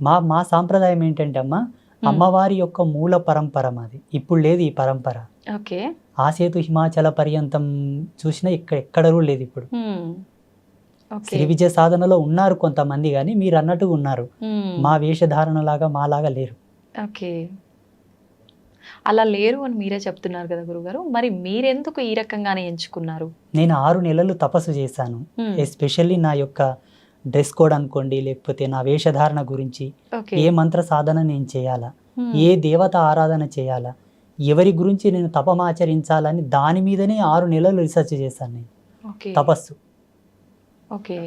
మా మా సాంప్రదాయం ఏంటంటే అమ్మా, అమ్మవారి యొక్క మూల పరంపర మాది. ఇప్పుడు లేదు ఈ పరంపర. ఓకే. ఆసేతు హిమాచల పర్యంతం చూసినా ఎక్కడూ లేదు ఇప్పుడు. ఓకే. శ్రీ విజయ సాధనలో ఉన్నారు కొంతమంది, కానీ మీరు అన్నట్టుగా ఉన్నారు. మా వేషధారణ లాగా మాలాగా లేరు. ఓకే. అలా లేరు అని మీరే చెప్తున్నారు కదా గురుగారు. మరి మీరెందుకు ఈ రకంగానే ఎంచుకున్నారు? నేను 6 నెలలు తపస్సు చేశాను. ఎస్పెషల్లీ నా యొక్క డ్రెస్ కోడ్ అనుకోండి, లేకపోతే నా వేషధారణ గురించి, ఓకే. ఏ మంత్ర సాధన నేను చేయాలా, ఏ దేవత ఆరాధన చేయాలా, ఎవరి గురించి నేను తపమాచరించాలని దాని మీదనే 6 నెలలు రీసెర్చ్ చేశాను నేను. ఓకే. తపస్సు. ఓకే.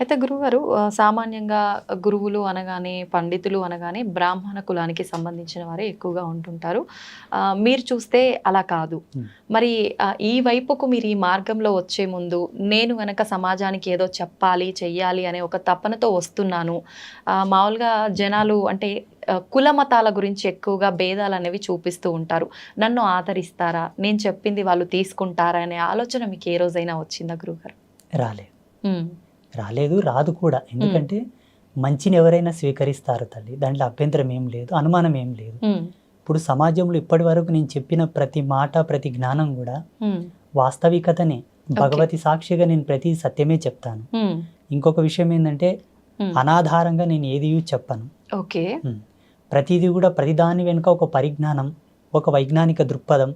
అయితే గురుగారు, సామాన్యంగా గురువులు అనగానే, పండితులు అనగానే బ్రాహ్మణ కులానికి సంబంధించిన వారే ఎక్కువగా ఉంటుంటారు. మీరు చూస్తే అలా కాదు. మరి ఈ వైపుకు మీరు ఈ మార్గంలో వచ్చే ముందు నేను గనక సమాజానికి ఏదో చెప్పాలి, చెయ్యాలి అనే ఒక తపనతో వస్తున్నాను. మామూలుగా జనాలు అంటే కుల మతాల గురించి ఎక్కువగా భేదాలు అనేవి చూపిస్తూ ఉంటారు. నన్ను ఆదరిస్తారా, నేను చెప్పింది వాళ్ళు తీసుకుంటారా అనే ఆలోచన మీకు ఏ రోజైనా వచ్చిందా గురుగారు? రాలేదు, రాదు కూడా. ఎందుకంటే మంచిని ఎవరైనా స్వీకరిస్తారు తల్లి, దాంట్లో అభ్యంతరం ఏం లేదు, అనుమానం ఏం లేదు. ఇప్పుడు సమాజంలో ఇప్పటి వరకు నేను చెప్పిన ప్రతి మాట, ప్రతి జ్ఞానం కూడా వాస్తవికతనే. భగవతి సాక్షిగా నేను ప్రతి సత్యమే చెప్తాను. ఇంకొక విషయం ఏంటంటే అనాధారంగా నేను ఏది చెప్పను. ఓకే. ప్రతిదీ కూడా ప్రతిదాని వెనుక ఒక పరిజ్ఞానం, ఒక వైజ్ఞానిక దృక్పథం,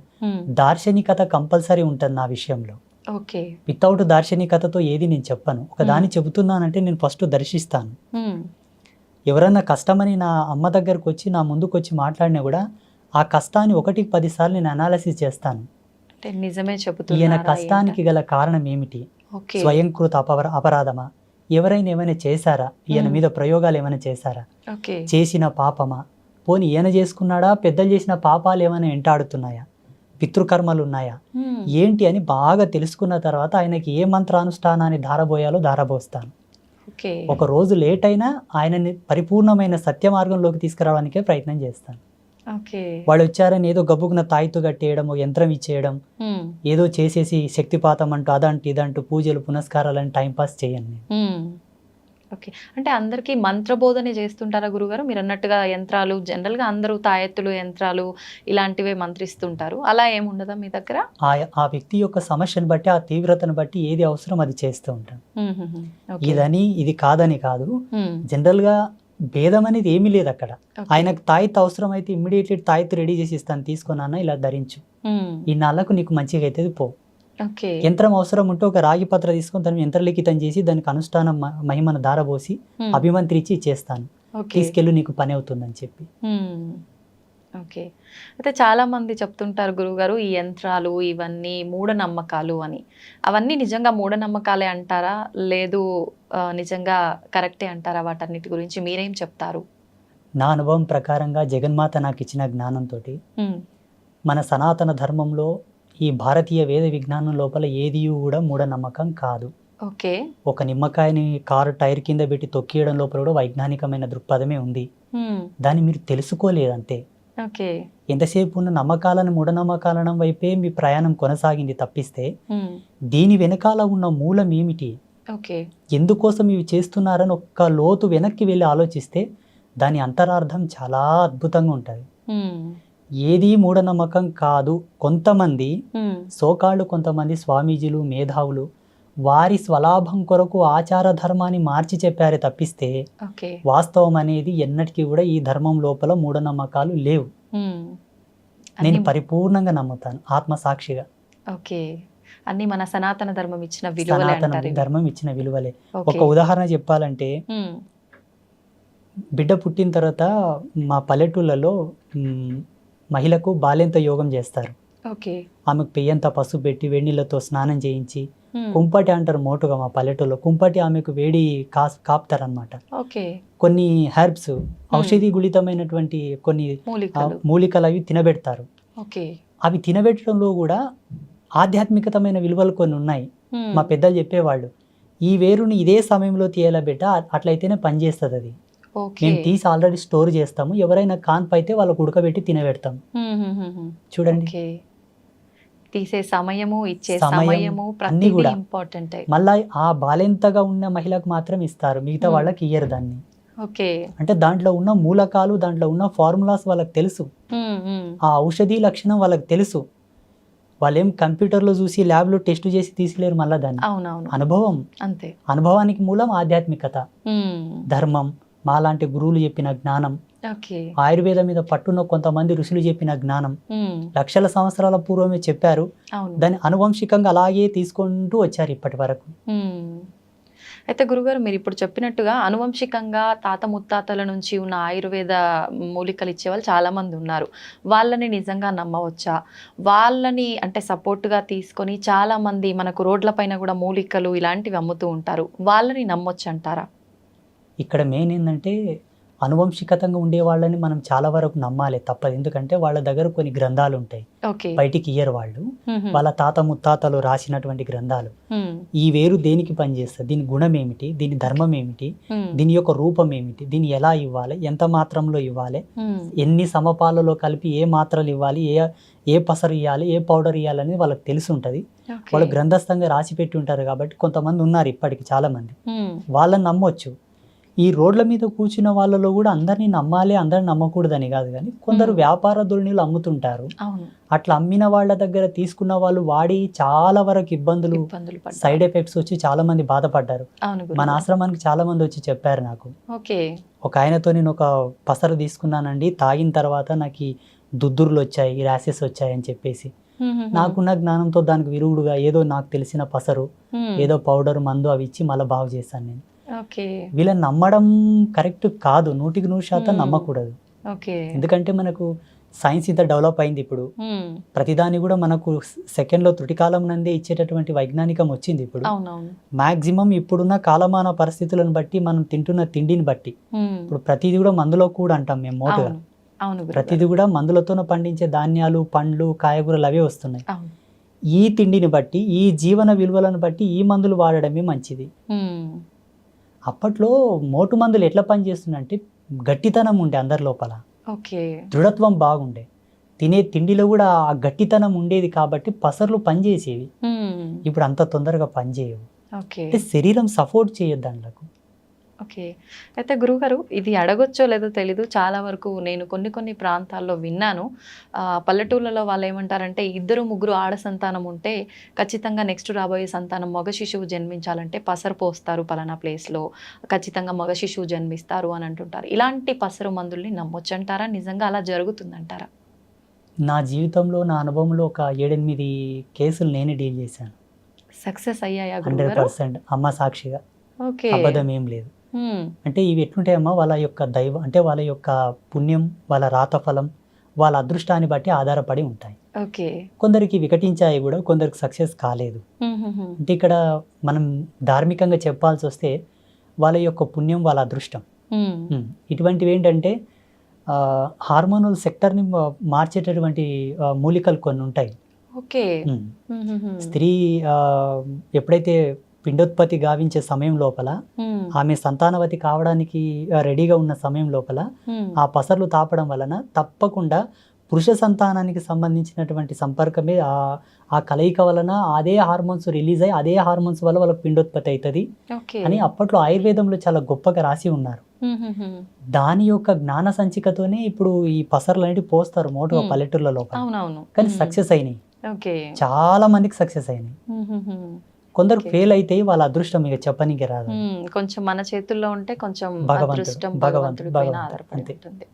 దార్శనికత కంపల్సరీ ఉంటుంది నా విషయంలో. ఓకే. వితౌట్ దార్శనికతతో ఏది నేను చెప్పను. ఒక దాన్ని చెబుతున్నానంటే నేను ఫస్ట్ దర్శిస్తాను. ఎవరన్నా కష్టమని నా అమ్మ దగ్గరకు వచ్చి నా ముందుకు వచ్చి మాట్లాడినా కూడా ఆ కష్టాన్ని 1కి 10 సార్లు నేను అనాలిసిస్ చేస్తాను. నిజమే చెబుతున్నా, ఈయన కష్టానికి గల కారణం ఏమిటి? స్వయంకృత అపరాధమా? ఎవరైనా ఏమైనా చేశారా? ఈయన మీద ప్రయోగాలు ఏమైనా చేశారా? చేసిన పాపమా? పోనీ ఈయన చేసుకున్నాడా? పెద్దలు చేసిన పాపాలు ఏమైనా వెంటాడుతున్నాయా? పితృకర్మలు ఉన్నాయా? ఏంటి అని బాగా తెలుసుకున్న తర్వాత ఆయనకి ఏ మంత్రానుష్ఠానాన్ని ధారబోయాలో ధారబోస్తాను. ఒక రోజు లేట్ అయినా ఆయనని పరిపూర్ణమైన సత్య మార్గంలోకి తీసుకురావడానికే ప్రయత్నం చేస్తాను. వాళ్ళు వచ్చారని ఏదో గబ్బుకున్న తాయితు కట్టేయడం, ఒక యంత్రం ఇచ్చేయడం, ఏదో చేసేసి శక్తిపాతం అంటూ అదంటూ ఇదంటూ పూజలు పునస్కారాలని టైంపాస్ చేయండి. ఓకే. అంటే అందరికీ మంత్రబోధనే చేస్తుంటారా గురుగారు? మీరు అన్నట్టుగా యంత్రాలు జనరల్గా అందరూ తాయెత్తులు, యంత్రాలు ఇలాంటివే మంత్రిస్తుంటారు. అలా ఏముండదా మీ దగ్గర? ఆ వ్యక్తి యొక్క సమస్యను బట్టి, ఆ తీవ్రతను బట్టి ఏది అవసరం అది చేస్తూ ఉంటాను. ఇదని ఇది కాదని కాదు. జనరల్ గా భేదం అనేది ఏమీ లేదు అక్కడ. ఆయనకు తాయెత్తు అవసరం అయితే ఇమ్మీడియట్లీ తాయెత్తు రెడీ చేసి ఇస్తాను, తీసుకున్నానా ఇలా ధరించు, ఈ నాళ్ళకు నీకు మంచిగా అవుతుంది పో. యంత్రం అవసరం ఉంటే ఒక రాగి పత్ర తీసుకొని దాన్ని యంత్రలిఖితం చేసి దానికి అనుష్ఠానం మహిమను దారబోసి అభిమంత్రించి ఇచ్చేస్తాను, తీసుకెళ్ళు నీకు పని అవుతుందని చెప్పి. ఓకే. అయితే చాలా మంది చెప్తుంటారు గురుగారు, ఈ యంత్రాలు ఇవన్నీ మూఢనమ్మకాలు అని. అవన్నీ నిజంగా మూఢనమ్మకాలే అంటారా, లేదు నిజంగా కరెక్టే అంటారా? వాటన్నిటి గురించి మీరేం చెప్తారు? నా అనుభవం ప్రకారంగా జగన్మాత నాకు ఇచ్చిన జ్ఞానంతో మన సనాతన ధర్మంలో ఈ భారతీయ వేద విజ్ఞానం లోపల ఏది కూడా మూఢనమ్మకం కాదు. ఓకే. ఒక నిమ్మకాయని కారు టైర్ కింద పెట్టి తొక్కియడం లోపల కూడా వైజ్ఞానికమైన దృక్పథమే ఉంది. దాన్ని మీరు తెలుసుకోలేదంతే. ఎంతసేపు ఉన్న నమ్మకాలను మూఢనమ్మకాలను వైపే మీ ప్రయాణం కొనసాగింది తప్పిస్తే దీని వెనకాల ఉన్న మూలం ఏమిటి, ఎందుకోసం ఇవి చేస్తున్నారని ఒక్క లోతు వెనక్కి వెళ్ళి ఆలోచిస్తే దాని అంతరార్థం చాలా అద్భుతంగా ఉంటుంది. ఏది మూఢనమ్మకం కాదు. కొంతమంది సోకాళ్ళు, కొంతమంది స్వామీజీలు, మేధావులు వారి స్వలాభం కొరకు ఆచార ధర్మాన్ని మార్చి చెప్పారే తప్పిస్తే వాస్తవం అనేది ఎన్నటికీ కూడా ఈ ధర్మం లోపల మూఢనమ్మకాలు లేవు. నేను పరిపూర్ణంగా నమ్ముతాను ఆత్మసాక్షిగా. ఓకే. అన్ని మన సనాతన ధర్మం ఇచ్చిన విలువలే. సనాతన ధర్మం ఇచ్చిన విలువలే. ఒక ఉదాహరణ చెప్పాలంటే, బిడ్డ పుట్టిన తర్వాత మా పల్లెటూళ్ళలో మహిళకు బాల్యంత యోగం చేస్తారు. ఆమెకు పెయ్యంత పసుపు పెట్టి వెన్నీళ్ళతో స్నానం చేయించి కుంపటి అంటారు మోటుగా మా పల్లెటూరులో. కుంపటి ఆమెకు వేడి కాపుతారనమాట. కొన్ని హెర్బ్స్, ఔషధి గుళితమైనటువంటి కొన్ని మూలికలు అవి తినబెడతారు. అవి తినబెట్టడంలో కూడా ఆధ్యాత్మికతమైన విలువలు కొన్ని ఉన్నాయి. మా పెద్దలు చెప్పేవాళ్ళు, ఈ వేరుని ఇదే సమయంలో తీయాల బిడ్డ, అట్లయితేనే పనిచేస్తుంది అది. మేము తీసి ఆల్రెడీ స్టోర్ చేస్తాము, ఎవరైనా కాన్పు అయితే వాళ్ళకు ఉడకబెట్టి తినబెడతాం. చూడండి, తీసే సమయము, ఇచ్చే సమయము అన్ని కూడా ఇంపార్టెంట్. మళ్ళీ ఆ బాలెంతగా ఉన్న మహిళకు మాత్రం ఇస్తారు, మిగతా వాళ్ళకి ఇయ్యరు దాన్ని. ఓకే. అంటే దాంట్లో ఉన్న మూలకాలు, దాంట్లో ఉన్న ఫార్ములాస్ వాళ్ళకి తెలుసు. ఆ ఔషధి లక్షణం వాళ్ళకి తెలుసు. వాళ్ళేం కంప్యూటర్లో చూసి ల్యాబ్లో టెస్ట్ చేసి తీసిలేరు మళ్ళీ దాన్ని. అవునవును. అనుభవం. అంతే. అనుభవానికి మూలం ఆధ్యాత్మికత, ధర్మం, మాలాంటి గురువులు చెప్పిన జ్ఞానం, ఓకే. ఆయుర్వేదం మీద పట్టున్న కొంతమంది ఋషులు చెప్పిన జ్ఞానం లక్షల సంవత్సరాల పూర్వమే చెప్పారు. అవును. దాన్ని అనువంశికంగా అలాగే తీసుకుంటూ వచ్చారు ఇప్పటి వరకు. అయితే గురుగారు, మీరు ఇప్పుడు చెప్పినట్టుగా అనువంశికంగా తాత ముత్తాతల నుంచి ఉన్న ఆయుర్వేద మూలికలు ఇచ్చేవాళ్ళు చాలా మంది ఉన్నారు. వాళ్ళని నిజంగా నమ్మవచ్చా? వాళ్ళని అంటే సపోర్ట్గా తీసుకొని చాలా మంది మనకు రోడ్ల పైన కూడా మూలికలు ఇలాంటివి అమ్ముతూ ఉంటారు. వాళ్ళని నమ్మొచ్చు అంటారా? ఇక్కడ మెయిన్ ఏంటంటే అనువంశికతంగా ఉండే వాళ్ళని మనం చాలా వరకు నమ్మాలి, తప్పదు. ఎందుకంటే వాళ్ళ దగ్గర కొన్ని గ్రంథాలు ఉంటాయి, బయటికి ఇయ్యరు వాళ్ళు. వాళ్ళ తాత ముత్తాతలు రాసినటువంటి గ్రంథాలు. ఈ వేరు దేనికి పనిచేస్తుంది, దీని గుణం ఏమిటి, దీని ధర్మం ఏమిటి, దీని యొక్క రూపం ఏమిటి, దీన్ని ఎలా ఇవ్వాలి, ఎంత మాత్రంలో ఇవ్వాలి, ఎన్ని సమపాలలో కలిపి ఏ మాత్రలు ఇవ్వాలి, ఏ పసరు ఇవ్వాలి, ఏ పౌడర్ ఇవ్వాలని వాళ్ళకి తెలిసి ఉంటుంది. వాళ్ళు గ్రంథస్థంగా రాసి పెట్టి ఉంటారు. కాబట్టి కొంతమంది ఉన్నారు ఇప్పటికి చాలా మంది, వాళ్ళని నమ్మొచ్చు. ఈ రోడ్ల మీద కూర్చున్న వాళ్ళలో కూడా అందరినీ నమ్మాలి, అందరిని నమ్మకూడదని కాదు, కానీ కొందరు వ్యాపార ధోరణిలు అమ్ముతుంటారు. అట్లా అమ్మిన వాళ్ళ దగ్గర తీసుకున్న వాళ్ళు వాడి చాలా వరకు ఇబ్బందులు, సైడ్ ఎఫెక్ట్స్ వచ్చి చాలా మంది బాధపడ్డారు. మన ఆశ్రమానికి చాలా మంది వచ్చి చెప్పారు నాకు. ఒక ఆయనతో నేను ఒక పసరు తీసుకున్నానండి, తాగిన తర్వాత నాకు దుద్దుర్లు వచ్చాయి, ర్యాషెస్ వచ్చాయి అని చెప్పేసి, నాకున్న జ్ఞానంతో దానికి విరుగుడుగా ఏదో నాకు తెలిసిన పసరు, ఏదో పౌడర్, మందు అవి ఇచ్చి మళ్ళీ బాగు చేశాను నేను. వీళ్ళని నమ్మడం కరెక్ట్ కాదు, 100% నమ్మకూడదు. ఎందుకంటే మనకు సైన్స్ ఇంత డెవలప్ అయింది ఇప్పుడు, ప్రతిదాని కూడా మనకు సెకండ్లో త్రుటికాలం నందే ఇచ్చేటటువంటి వైజ్ఞానికం వచ్చింది ఇప్పుడు. మాక్సిమం ఇప్పుడున్న కాలమాన పరిస్థితులను బట్టి, మనం తింటున్న తిండిని బట్టి, ఇప్పుడు ప్రతిదీ కూడా మందులో కూడా అంటాం మేము మోటుగా, ప్రతిదీ కూడా మందులతో పండించే ధాన్యాలు, పండ్లు, కాయగూరలు అవే వస్తున్నాయి. ఈ తిండిని బట్టి, ఈ జీవన విలువలను బట్టి ఈ మందులు వాడడమే మంచిది. అప్పట్లో మోటు మందులు ఎట్లా పనిచేస్తుందంటే గట్టితనం ఉండే అందరి లోపల, దృఢత్వం బాగుండే, తినే తిండిలో కూడా ఆ గట్టితనం ఉండేది కాబట్టి పసర్లు పనిచేసేవి. ఇప్పుడు అంత తొందరగా పనిచేయవు. అంటే శరీరం సపోర్ట్ చేయదు దాంట్లకు. అయితే గురువుగారు, ఇది అడగొచ్చో లేదో తెలీదు, చాలా వరకు నేను కొన్ని ప్రాంతాల్లో విన్నాను. పల్లెటూళ్ళలో వాళ్ళు ఏమంటారంటే 2-3 ఆడ సంతానం ఉంటే ఖచ్చితంగా నెక్స్ట్ రాబోయే సంతానం మగ శిశువు జన్మించాలంటే పసరు పోస్తారు పలానా ప్లేస్లో, ఖచ్చితంగా మగ శిశువు జన్మిస్తారు అని అంటుంటారు. ఇలాంటి పసరు మందుల్ని నమ్మొచ్చంటారా? నిజంగా అలా జరుగుతుందంటారా? నా జీవితంలో, నా అనుభవంలో ఒక 7-8 కేసులు నేనే డీల్ చేశాను. సక్సెస్ అయ్యాయా? 100% అమ్మ సాక్షిగా, అబద్ధం ఏం లేదు. అంటే ఇవి ఎట్లుంటాయమ్మా, వాళ్ళ యొక్క దైవం అంటే వాళ్ళ యొక్క పుణ్యం, వాళ్ళ రాతఫలం, వాళ్ళ అదృష్టాన్ని బట్టి ఆధారపడి ఉంటాయి. కొందరికి వికటించాయి కూడా, కొందరికి సక్సెస్ కాలేదు. అంటే ఇక్కడ మనం ధార్మికంగా చెప్పాల్సి వస్తే వాళ్ళ యొక్క పుణ్యం, వాళ్ళ అదృష్టం. ఇటువంటివి ఏంటంటే హార్మోనల్ సెక్టర్ని మార్చేటటువంటి మూలికలు కొన్ని ఉంటాయి. స్త్రీ ఎప్పుడైతే పిండోత్పత్తి గావించే సమయం లోపల, ఆమె సంతానవతి కావడానికి రెడీగా ఉన్న సమయం లోపల ఆ పసర్లు తాపడం వలన తప్పకుండా పురుష సంతానానికి సంబంధించినటువంటి సంపర్కమే, ఆ కలయిక వలన అదే హార్మోన్స్ రిలీజ్ అయ్యి అదే హార్మోన్స్ వల్ల వాళ్ళకి పిండోత్పత్తి అవుతుంది అని అప్పట్లో ఆయుర్వేదంలో చాలా గొప్పగా రాసి ఉన్నారు. దాని యొక్క జ్ఞాన సంచికతోనే ఇప్పుడు ఈ పసర్లు అనేవి పోస్తారు మోటుగా పల్లెటూర్ల లోపల. కానీ సక్సెస్ అయినాయి, చాలా మందికి సక్సెస్ అయినాయి. కొందరు ఫెయిల్ అయితే వాళ్ళ అదృష్టం ఇక చెప్పనీకి రాదు. కొంచెం మన చేతుల్లో ఉంటే కొంచెం అదృష్టం భగవంతుడి పైన ఆధారపడి ఉంటుంది.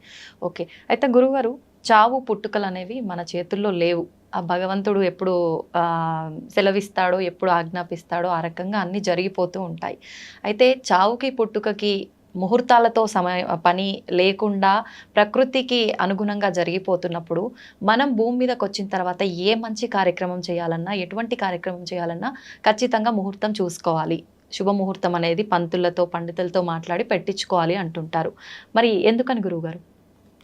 అయితే గురుగారు, చావు పుట్టుకలు అనేవి మన చేతుల్లో లేవు. ఆ భగవంతుడు ఎప్పుడు సెలవిస్తాడో, ఎప్పుడు ఆజ్ఞాపిస్తాడో ఆ రకంగా అన్ని జరిగిపోతూ ఉంటాయి. అయితే చావుకి పుట్టుకకి ముహూర్తాలతో పని లేకుండా ప్రకృతికి అనుగుణంగా జరిగిపోతున్నప్పుడు మనం భూమి మీదకి వచ్చిన తర్వాత ఏ మంచి కార్యక్రమం చేయాలన్నా, ఎటువంటి కార్యక్రమం చేయాలన్నా ఖచ్చితంగా ముహూర్తం చూసుకోవాలి. శుభముహూర్తం అనేది పంతులతో, పండితులతో మాట్లాడి పెట్టించుకోవాలి అంటుంటారు. మరి ఎందుకని గురువుగారు?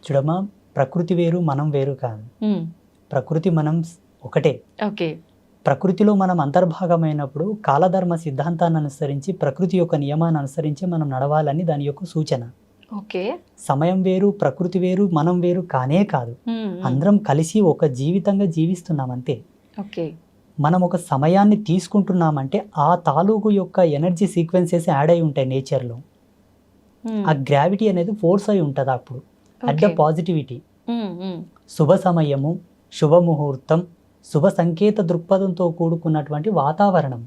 చూడమ్మా, ప్రకృతి వేరు, మనం వేరు కాదు. ప్రకృతి మనం ఒకటే. ప్రకృతిలో మనం అంతర్భాగమైనప్పుడు కాలధర్మ సిద్ధాంతాన్ని అనుసరించి, ప్రకృతి యొక్క నియమాన్ని అనుసరించి మనం నడవాలని దాని యొక్క సూచన. సమయం వేరు, ప్రకృతి వేరు, మనం వేరు కానే కాదు. అందరం కలిసి ఒక జీవితంగా జీవిస్తున్నాం అంతే. మనం ఒక సమయాన్ని తీసుకుంటున్నామంటే ఆ తాలూకు యొక్క ఎనర్జీ సీక్వెన్సెస్ యాడ్ అయి ఉంటాయి నేచర్లో. ఆ గ్రావిటీ అనేది ఫోర్స్ అయి ఉంటుంది అప్పుడు అట్ ద పాజిటివిటీ. శుభ సమయము, శుభముహూర్తం, శుభ సంకేత దృక్పథంతో కూడుకున్నటువంటి వాతావరణం,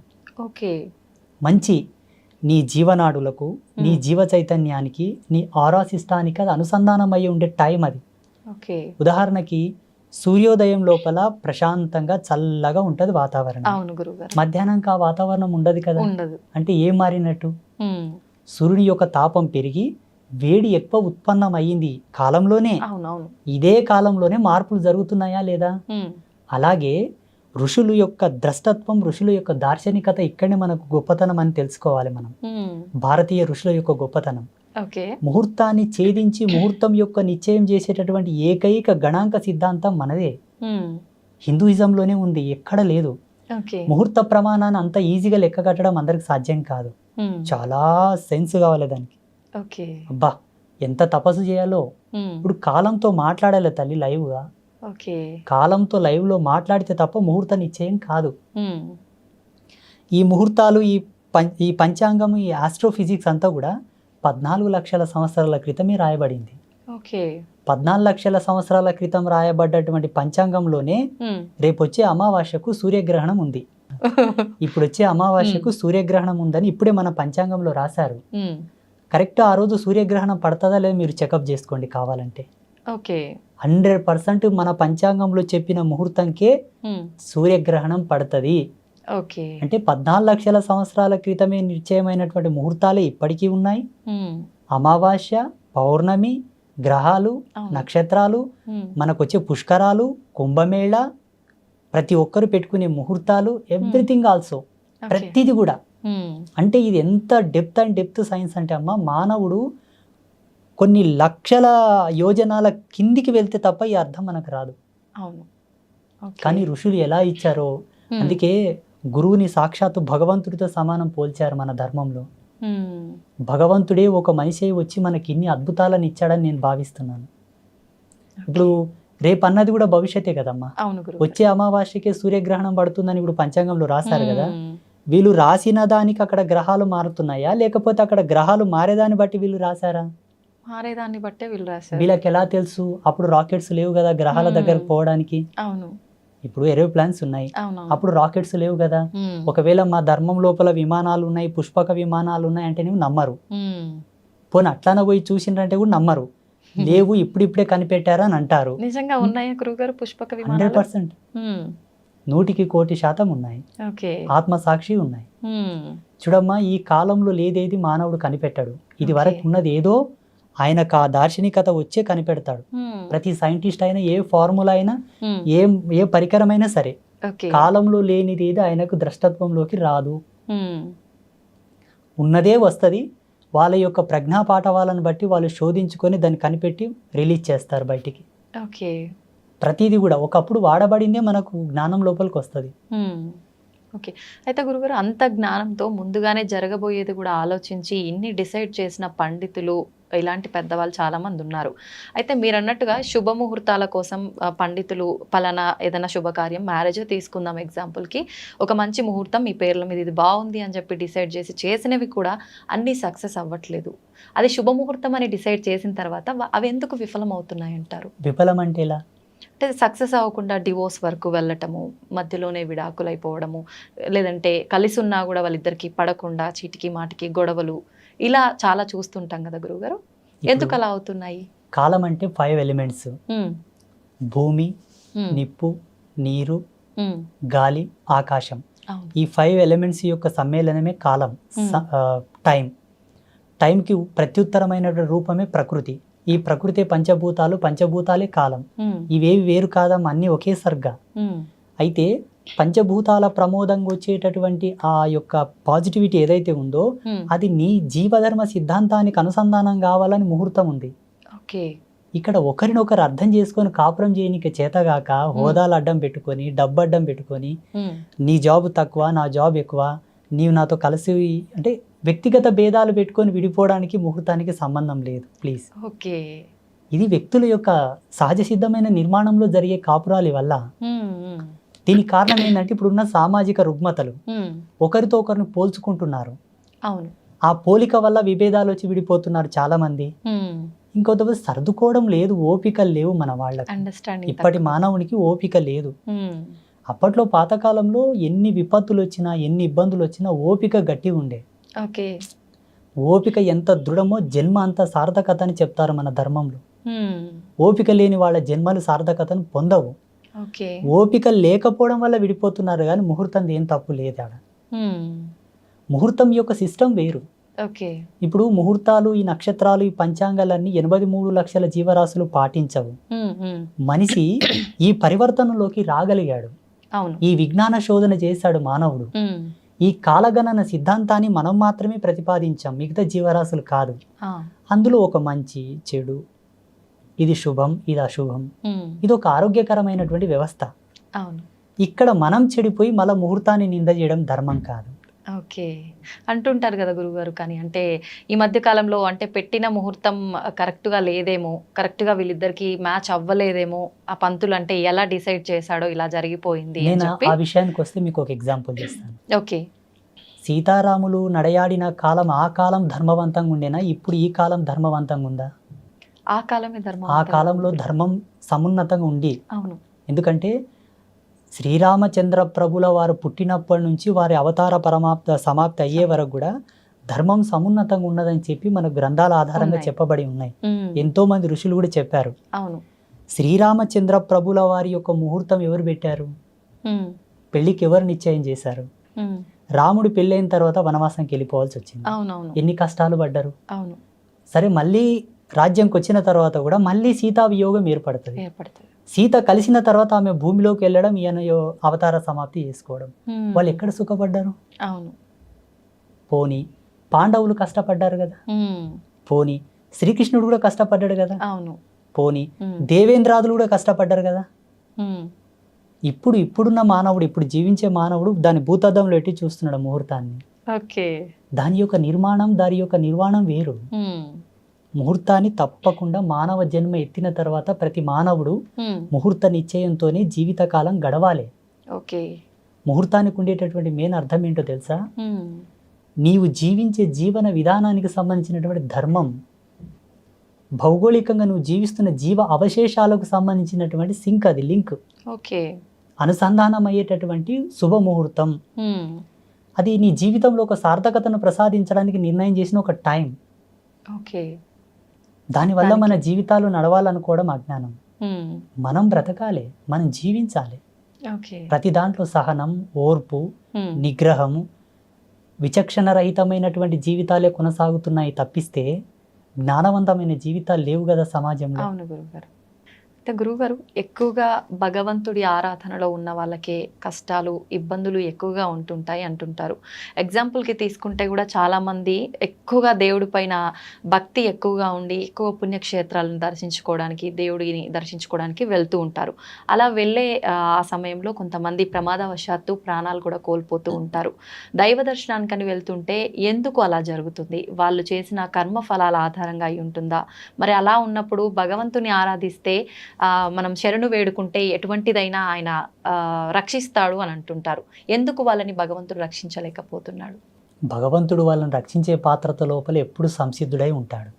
ఓకే, మంచి నీ జీవనాడులకు, నీ జీవ చైతన్యానికి, నీ ఆరా సిస్టానికి అది అనుసంధానం అయ్యి ఉండే టైం అది. ఓకే, ఉదాహరణకి సూర్యోదయం లోపల ప్రశాంతంగా చల్లగా ఉంటుంది వాతావరణం. అవును గురుగారు. మధ్యాహ్నంకి ఆ వాతావరణం ఉండదు కదా, ఉండదు. అంటే ఏం మారినట్టు? సూర్యుని యొక్క తాపం పెరిగి వేడి ఎక్కువ ఉత్పన్నం అయ్యింది కాలంలోనే. అవునవును. ఇదే కాలంలోనే మార్పులు జరుగుతున్నాయా లేదా? అలాగే ఋషుల యొక్క ద్రష్టత్వం, ఋషుల యొక్క దార్శనికత ఇక్కడనే మనకు గొప్పతనం అని తెలుసుకోవాలి మనం. భారతీయ ఋషుల యొక్క గొప్పతనం ముహూర్తాన్ని ఛేదించి ముహూర్తం యొక్క నిశ్చయం చేసేటటువంటి ఏకైక గణాంక సిద్ధాంతం మనదే. హిందూయిజంలోనే ఉంది, ఎక్కడ లేదు. ముహూర్త ప్రమాణాన్ని అంత ఈజీగా లెక్క కట్టడం అందరికి సాధ్యం కాదు, చాలా సెన్స్ కావాలి దానికి. అబ్బా ఎంత తపస్సు చేయాలో. ఇప్పుడు కాలంతో మాట్లాడాలి తల్లి లైవ్గా, కాలంతో లైవ్ లో మాట్లాడితే తప్ప ముహూర్త నిశ్చయం కాదు. ఈ ముహూర్తాలు, ఈ పంచాంగం, ఈ ఆస్ట్రోఫిజిక్స్ అంతా కూడా 14 లక్షల సంవత్సరాల క్రితమే రాయబడింది. 14 లక్షల సంవత్సరాల క్రితం రాయబడ్డటువంటి పంచాంగంలోనే రేపు వచ్చే అమావాస్యకు సూర్యగ్రహణం ఉంది, ఇప్పుడు వచ్చే అమావాస్యకు సూర్యగ్రహణం ఉందని ఇప్పుడే మన పంచాంగంలో రాశారు. కరెక్ట్ ఆ రోజు సూర్యగ్రహణం పడుతుందా లేదా మీరు చెకప్ చేసుకోండి కావాలంటే. 100% మన పంచాంగంలో చెప్పిన ముహూర్తంకే సూర్యగ్రహణం పడుతుంది. అంటే 14 లక్షల సంవత్సరాల క్రితమే నిశ్చయమైనటువంటి ముహూర్తాలే ఇప్పటికీ ఉన్నాయి. అమావాస్య, పౌర్ణమి, గ్రహాలు, నక్షత్రాలు, మనకు వచ్చే పుష్కరాలు, కుంభమేళ, ప్రతి ఒక్కరు పెట్టుకునే ముహూర్తాలు, ఎవ్రీథింగ్ ఆల్సో, ప్రతిది కూడా. అంటే ఇది ఎంత డెప్త్ అండ్ డెప్త్ సైన్స్ అంటే అమ్మ, మానవుడు కొన్ని లక్షల యోజనాల కిందికి వెళ్తే తప్ప ఈ అర్థం మనకు రాదు. కానీ ఋషులు ఎలా ఇచ్చారో, అందుకే గురువుని సాక్షాత్తు భగవంతుడితో సమానం పోల్చారు మన ధర్మంలో. భగవంతుడే ఒక మనిషి వచ్చి మనకి ఇన్ని అద్భుతాలను ఇచ్చాడని నేను భావిస్తున్నాను. ఇప్పుడు రేపు అన్నది కూడా భవిష్యత్తే కదమ్మా. వచ్చే అమావాస్యకే సూర్యగ్రహణం పడుతుందని ఇప్పుడు పంచాంగంలో రాశారు కదా. వీళ్ళు రాసిన దానికి అక్కడ గ్రహాలు మారుతున్నాయా, లేకపోతే అక్కడ గ్రహాలు మారేదాన్ని బట్టి వీళ్ళు రాశారా? మారేదాన్ని బట్టే వీళ్ళు రాశారు. వీళ్ళకి ఎలా తెలుసు? అప్పుడు రాకెట్స్ లేవు కదా గ్రహాల దగ్గరకు పోవడానికి. ఇప్పుడు ఏరోప్లాన్స్ ఉన్నాయి, అప్పుడు రాకెట్స్ లేవు కదా. ఒకవేళ మా ధర్మం లోపల విమానాలు ఉన్నాయి, పుష్పక విమానాలు ఉన్నాయి అంటే నువ్వు నమ్మరు. పోనీ అట్లానే పోయి చూసిండ్రంటే కూడా నమ్మరు. లేవు, ఇప్పుడిప్పుడే కనిపెట్టారా అని అంటారు. నిజంగా ఉన్నాయా గురుగారు పుష్పక విమానాలు? 100%, 100% ఉన్నాయి. ఆత్మసాక్షి ఉన్నాయి. చూడమ్మా, ఈ కాలంలో లేదేది మానవుడు కనిపెట్టాడు. ఇది వరకు ఉన్నది ఏదో ఆయనకు ఆ దార్శనికత వచ్చే కనిపెడతాడు. ప్రతి సైంటిస్ట్ అయినా, ఏ ఫార్ములా అయినా, ఏ పరికరమైనా సరే, కాలంలో లేనిది ఏది ఆయనకు ద్రష్టత్వంలోకి రాదు. ఉన్నదే వస్తుంది. వాళ్ళ యొక్క ప్రజ్ఞా పాఠవాలను బట్టి వాళ్ళు శోధించుకొని దాన్ని కనిపెట్టి రిలీజ్ చేస్తారు బయటికి. ప్రతిదీ కూడా ఒకప్పుడు వాడబడిందే మనకు జ్ఞానం లోపలికి వస్తుంది. ఓకే, అయితే గురుగారు అంత జ్ఞానంతో ముందుగానే జరగబోయేది కూడా ఆలోచించి ఇన్ని డిసైడ్ చేసిన పండితులు, ఇలాంటి పెద్దవాళ్ళు చాలా మంది ఉన్నారు. అయితే మీరు అన్నట్టుగా శుభముహూర్తాల కోసం పండితులు పలానా ఏదైనా శుభకార్యం, మ్యారేజ్ తీసుకుందాం ఎగ్జాంపుల్కి, ఒక మంచి ముహూర్తం మీ పేర్ల మీద ఇది బాగుంది అని చెప్పి డిసైడ్ చేసి చేసినవి కూడా అన్నీ సక్సెస్ అవ్వట్లేదు. అది శుభముహూర్తం అని డిసైడ్ చేసిన తర్వాత అవి ఎందుకు విఫలం అవుతున్నాయి అంటారు? విఫలం అంటే ఎలా? అంటే సక్సెస్ అవ్వకుండా డివోర్స్ వరకు వెళ్ళటము, మధ్యలోనే విడాకులు అయిపోవడము, లేదంటే కలిసి ఉన్నా కూడా వాళ్ళిద్దరికి పడకుండా చీటికి మాటికి గొడవలు, ఇలా చాలా చూస్తుంటాం కదా గురువుగారు. ఎందుకు అలా అవుతున్నాయి? కాలం అంటే 5 ఎలిమెంట్స్: భూమి, నిప్పు, నీరు, గాలి, ఆకాశం. ఈ 5 ఎలిమెంట్స్ యొక్క సమ్మేళనమే కాలం, టైంకి ప్రత్యుత్తరమైన రూపమే ప్రకృతి. ఈ ప్రకృతి పంచభూతాలు, పంచభూతాలే కాలం. ఇవేవి వేరు కాదమ్మా, అన్నీ ఒకే సర్గ. అయితే పంచభూతాల ప్రమోదంగా వచ్చేటటువంటి ఆ యొక్క పాజిటివిటీ ఏదైతే ఉందో అది నీ జీవధర్మ సిద్ధాంతానికి అనుసంధానం కావాలని ముహూర్తం ఉంది. ఇక్కడ ఒకరినొకరు అర్థం చేసుకొని కాపురం చేయనికి చేతగాక హోదాలు అడ్డం పెట్టుకొని, డబ్బు అడ్డం పెట్టుకొని, నీ జాబ్ తక్కువ, నా జాబ్ ఎక్కువ, నీవు నాతో కలిసి, అంటే వ్యక్తిగత భేదాలు పెట్టుకొని విడిపోవడానికి ముహూర్తానికి సంబంధం లేదు. ప్లీజ్, ఇది వ్యక్తుల యొక్క సహజ సిద్ధమైన నిర్మాణంలో జరిగే కాపురాలి వల్ల. దీనికి కారణం ఏంటంటే ఇప్పుడున్న సామాజిక రుగ్మతలు, ఒకరితో ఒకరిని పోల్చుకుంటున్నారు. ఆ పోలిక వల్ల విభేదాలు వచ్చి విడిపోతున్నారు చాలా మంది. ఇంకొంతమంది సర్దుకోవడం లేదు, ఓపికలు లేవు మన వాళ్ళకి. అండర్స్టాండింగ్ ఇప్పటి మానవునికి ఓపిక లేదు. అప్పట్లో పాతకాలంలో ఎన్ని విపత్తులు వచ్చినా ఎన్ని ఇబ్బందులు వచ్చినా ఓపిక గట్టి ఉండే. ఓకే. ఓపిక ఎంత దృఢమో జన్మ అంత సార్థకత అని చెప్తారు మన ధర్మంలో. ఓపిక లేని వాళ్ళ జన్మలు సార్థకతను పొందవు. ఓకే. ఓపిక లేకపోవడం వల్ల విడిపోతున్నారు కానీ ముహూర్తం ఏం తప్పు లేదు ఆడ. ముహూర్తం యొక్క సిస్టమ్ వేరు. ఓకే. ఇప్పుడు ముహూర్తాలు, ఈ నక్షత్రాలు, ఈ పంచాంగాలన్నీ 83 లక్షల జీవరాశులు పాటించవు. మనిషి ఈ పరివర్తనలోకి రాగలిగాడు. అవును. ఈ విజ్ఞాన శోధన చేశాడు మానవుడు. ఈ కాలగణన సిద్ధాంతాన్ని మనం మాత్రమే ప్రతిపాదించాం, మిగతా జీవరాశులు కాదు. అందులో ఒక మంచి చెడు, ఇది శుభం ఇది అశుభం, ఇది ఒక ఆరోగ్యకరమైనటువంటి వ్యవస్థ. అవును. ఇక్కడ మనం చెడిపోయి మళ్ళీ ముహూర్తాన్ని నింద చేయడం ధర్మం కాదు. ఓకే. అంటుంటారు కదా గురుగారు, కానీ అంటే ఈ మధ్య కాలంలో అంటే పెట్టిన ముహూర్తం కరెక్ట్గా లేదేమో, కరెక్ట్గా వీళ్ళిద్దరికి మ్యాచ్ అవ్వలేదేమో, ఆ పంతులు అంటే ఎలా డిసైడ్ చేశాడో ఇలా జరిగిపోయింది అని నేను చెప్పి. ఆ విషయానికి వస్తే మీకు ఒక ఎగ్జాంపుల్ చేస్తాను. ఓకే. సీతారాములు నడయాడిన కాలం ఆ కాలం ధర్మవంతంగా ఉండేనా, ఇప్పుడు ఈ కాలం ధర్మవంతంగా ఉందా? ఆ కాలమే ధర్మం. ఆ కాలంలో ధర్మం సమున్నతంగా ఉండి. అవును. ఎందుకంటే శ్రీరామచంద్ర ప్రభుల వారు పుట్టినప్పటి నుంచి వారి అవతార సమాప్తి అయ్యే వరకు కూడా ధర్మం సమున్నతంగా ఉన్నదని చెప్పి మన గ్రంథాల ఆధారంగా చెప్పబడి ఉన్నాయి. ఎంతో మంది ఋషులు కూడా చెప్పారు. అవును. శ్రీరామచంద్ర ప్రభుల వారి యొక్క ముహూర్తం ఎవరు పెట్టారు? పెళ్లికి ఎవరు నిశ్చయం చేశారు? రాముడు పెళ్ళైన తర్వాత వనవాసంకి వెళ్ళిపోవాల్సి వచ్చింది. అవునవును. ఎన్ని కష్టాలు పడ్డారు. అవును. సరే, మళ్ళీ రాజ్యంకి వచ్చిన తర్వాత కూడా మళ్ళీ సీతా వియోగం ఏర్పడుతుంది. సీత కలిసిన తర్వాత ఆమె భూమిలోకి వెళ్ళడం, ఈయన అవతార సమాప్తి చేసుకోవడం. వాళ్ళు ఎక్కడ సుఖపడ్డారు? అవును. పోనీ పాండవులు కష్టపడ్డారు కదా, పోనీ శ్రీకృష్ణుడు కూడా కష్టపడ్డాడు కదా, అవును. పోనీ దేవేంద్రాదులు కూడా కష్టపడ్డారు కదా. ఇప్పుడున్న మానవుడు, ఇప్పుడు జీవించే మానవుడు దాని భూతద్దంలో ఎట్టి చూస్తున్నాడు ముహూర్తాన్ని. ఓకే. దాని యొక్క నిర్మాణం, దాని యొక్క నిర్మాణం వేరు. ముహూర్తాన్ని తప్పకుండా మానవ జన్మ ఎత్తిన తర్వాత ప్రతి మానవుడు ముహూర్త నిశ్చయంతోనే జీవితకాలం గడవాలి. ఓకే. ముహూర్తానికి ఉండేటటువంటి మెయిన్ అర్థం ఏంటో తెలుసా? నీవు జీవించే జీవన విధానానికి సంబంధించినటువంటి ధర్మం, భౌగోళికంగా నువ్వు జీవిస్తున్న జీవ అవశేషాలకు సంబంధించినటువంటి సింక్, అది లింక్. ఓకే. అనుసంధానం అయ్యేటటువంటి శుభముహూర్తం. అది నీ జీవితంలో ఒక సార్థకతను ప్రసాదించడానికి నిర్ణయం చేసిన ఒక టైం. ఓకే. దానివల్ల మన జీవితాలు నడవాలనుకోవడం అజ్ఞానం. మనం బ్రతకాలి, మనం జీవించాలి. ప్రతి దాంట్లో సహనం, ఓర్పు, నిగ్రహము, విచక్షణ రహితమైనటువంటి జీవితాలే కొనసాగుతున్నాయి తప్పిస్తే జ్ఞానవంతమైన జీవితాలు లేవు కదా సమాజంలో. అవును గురుగారు. అయితే గురుగారు, ఎక్కువగా భగవంతుడి ఆరాధనలో ఉన్న వాళ్ళకే కష్టాలు, ఇబ్బందులు ఎక్కువగా ఉంటుంటాయి అంటుంటారు. ఎగ్జాంపుల్కి తీసుకుంటే కూడా చాలామంది ఎక్కువగా దేవుడి పైన భక్తి ఎక్కువగా ఉండి ఎక్కువ పుణ్యక్షేత్రాలను దర్శించుకోవడానికి, దేవుడిని దర్శించుకోవడానికి వెళ్తూ ఉంటారు. అలా వెళ్ళే ఆ సమయంలో కొంతమంది ప్రమాదవశాత్తు ప్రాణాలు కూడా కోల్పోతూ ఉంటారు. దైవ దర్శనానికని వెళ్తుంటే ఎందుకు అలా జరుగుతుంది? వాళ్ళు చేసిన కర్మ ఫలాల ఆధారంగా అయి ఉంటుందా? మరి అలా ఉన్నప్పుడు భగవంతుని ఆరాధిస్తే మనం శరణు వేడుకుంటే ఎటువంటిదైనా ఆయన రక్షిస్తాడు అని అంటుంటారు. ఎందుకు వాళ్ళని భగవంతుడు రక్షించలేకపోతున్నాడు? భగవంతుడు వాళ్ళని రక్షించే పాత్రత లోపల ఎప్పుడు సంసిద్ధుడై ఉంటాడు.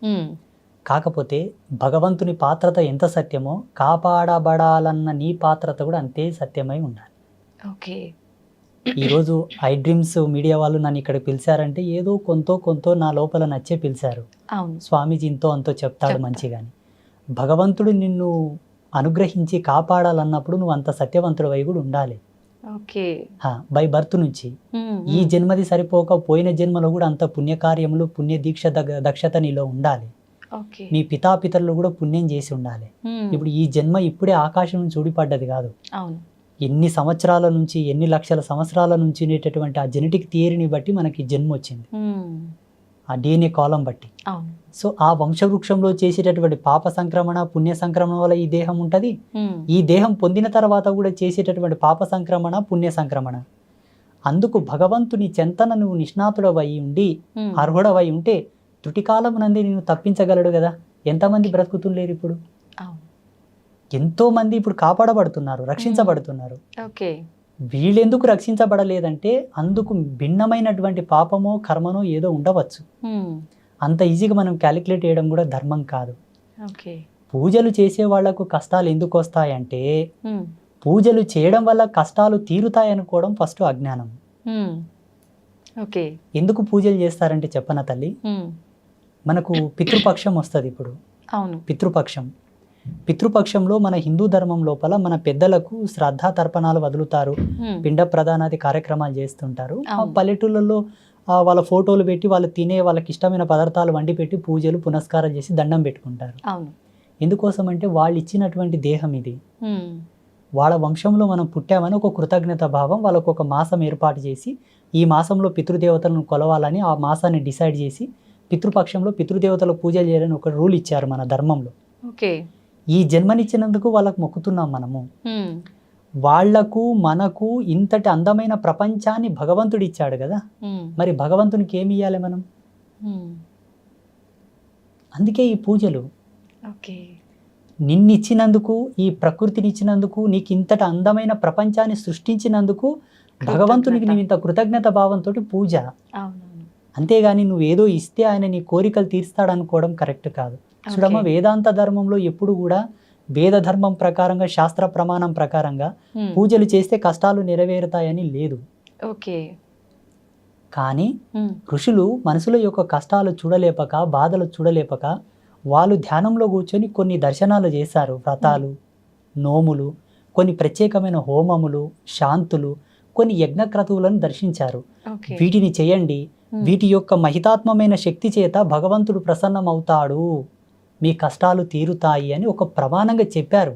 కాకపోతే భగవంతుని పాత్రత ఎంత సత్యమో కాపాడబడాలన్న నీ పాత్రత కూడా అంతే సత్యమై ఉండాలి. ఓకే. ఈరోజు ఐ డ్రీమ్స్ మీడియా వాళ్ళు నన్ను ఇక్కడ పిలిచారంటే ఏదో కొంతో నా లోపల నచ్చే పిలిచారు. స్వామీజీ ఇంతో అంతో చెప్తాడు మంచిగాని. భగవంతుడు నిన్ను అనుగ్రహించి కాపాడాలన్నప్పుడు నువ్వు అంత సత్యవంతుడు వై కూడా ఉండాలి. బై బర్త్ నుంచి ఈ జన్మది సరిపోక పోయిన జన్మలో కూడా అంత పుణ్యకార్యములు, పుణ్య దీక్ష దక్షత నీలో ఉండాలి. మీ పితాపితరులు కూడా పుణ్యం చేసి ఉండాలి. ఇప్పుడు ఈ జన్మ ఇప్పుడే ఆకాశం నుంచి ఊడిపడ్డది కాదు. ఎన్ని సంవత్సరాల నుంచి, ఎన్ని లక్షల సంవత్సరాల నుంచి ఉండేటటువంటి ఆ జెనెటిక్ థియరీని బట్టి మనకి జన్మ వచ్చింది, ఆ DNA కాలం బట్టి. సో ఆ వంశవృక్షంలో చేసేటటువంటి పాప సంక్రమణ, పుణ్య సంక్రమణ వల్ల ఈ దేహం ఉంటుంది. ఈ దేహం పొందిన తర్వాత కూడా చేసేటటువంటి పాప సంక్రమణ, పుణ్య సంక్రమణ. అందుకు భగవంతుని చెంతన నువ్వు నిష్ణాతుడవై ఉండి, అర్హుడవై ఉంటే త్రుటికాలం నంది నేను తప్పించగలడు కదా. ఎంతమంది బ్రతుకుతుండలేరు ఇప్పుడు? ఎంతో మంది ఇప్పుడు కాపాడబడుతున్నారు, రక్షించబడుతున్నారు. వీళ్ళెందుకు రక్షించబడలేదంటే అందుకు భిన్నమైనటువంటి పాపమో కర్మనో ఏదో ఉండవచ్చు. అంత ఈజీగా మనం క్యాలిక్యులేట్ చేయడం కూడా ధర్మం కాదు. ఓకే. పూజలు చేసే వాళ్లకు కష్టాలు ఎందుకు వస్తాయంటే పూజలు చేయడం వల్ల కష్టాలు తీరుతాయనుకోవడం ఫస్ట్ అజ్ఞానం. ఓకే. ఎందుకు పూజలు చేస్తారంటే చెప్పన తల్లి, మనకు పితృపక్షం వస్తుంది ఇప్పుడు. అవును. పితృపక్షంలో మన హిందూ ధర్మం లోపల మన పెద్దలకు శ్రద్ధా తర్పణాలు వదులుతారు, పిండ ప్రదానాది కార్యక్రమాలు చేస్తుంటారు. ఆ పల్లెటూళ్ళలో వాళ్ళ ఫోటోలు పెట్టి వాళ్ళు తినే వాళ్ళకి ఇష్టమైన పదార్థాలు వండి పెట్టి పూజలు పునస్కారాలు చేసి దండం పెట్టుకుంటారు. అవును. ఎందుకోసం అంటే వాళ్ళు ఇచ్చినటువంటి దేహం ఇది, వాళ్ళ వంశంలో మనం పుట్టామని ఒక కృతజ్ఞత భావం. వాళ్ళకు ఒక మాసం ఏర్పాటు చేసి ఈ మాసంలో పితృదేవతలను కొలవాలని ఆ మాసాన్ని డిసైడ్ చేసి పితృపక్షంలో పితృదేవతలకు పూజలు చేయాలని ఒక రూల్ ఇచ్చారు మన ధర్మంలో. ఓకే. ఈ జన్మనిచ్చినందుకు వాళ్ళకు మొక్కుతున్నాం మనము. వాళ్లకు మనకు ఇంతటి అందమైన ప్రపంచాన్ని భగవంతుడు ఇచ్చాడు కదా, మరి భగవంతునికి ఏమి ఇవ్వాలి మనం? అందుకే ఈ పూజలు. నిన్నిచ్చినందుకు, ఈ ప్రకృతిని ఇచ్చినందుకు, నీకు ఇంతటి అందమైన ప్రపంచాన్ని సృష్టించినందుకు భగవంతునికి నువ్వు ఇంత కృతజ్ఞత భావంతో పూజ. అంతేగాని నువ్వేదో ఇస్తే ఆయన నీ కోరికలు తీర్స్తాడనుకోవడం కరెక్ట్ కాదు. చూడమ్మ, వేదాంత ధర్మంలో ఎప్పుడు కూడా వేద ధర్మం ప్రకారంగా, శాస్త్ర ప్రమాణం ప్రకారంగా పూజలు చేస్తే కష్టాలు నెరవేరుతాయని లేదు. ఓకే. కానీ ఋషులు మనుషుల యొక్క కష్టాలు చూడలేపక, బాధలు చూడలేపక వాళ్ళు ధ్యానంలో కూర్చొని కొన్ని దర్శనాలు చేశారు. వ్రతాలు, నోములు, కొన్ని ప్రత్యేకమైన హోమములు, శాంతులు, కొన్ని యజ్ఞక్రతువులను దర్శించారు. వీటిని చేయండి, వీటి యొక్క మహితాత్మమైన శక్తి చేత భగవంతుడు ప్రసన్నమవుతాడు, మీ కష్టాలు తీరుతాయి అని ఒక ప్రమాణంగా చెప్పారు.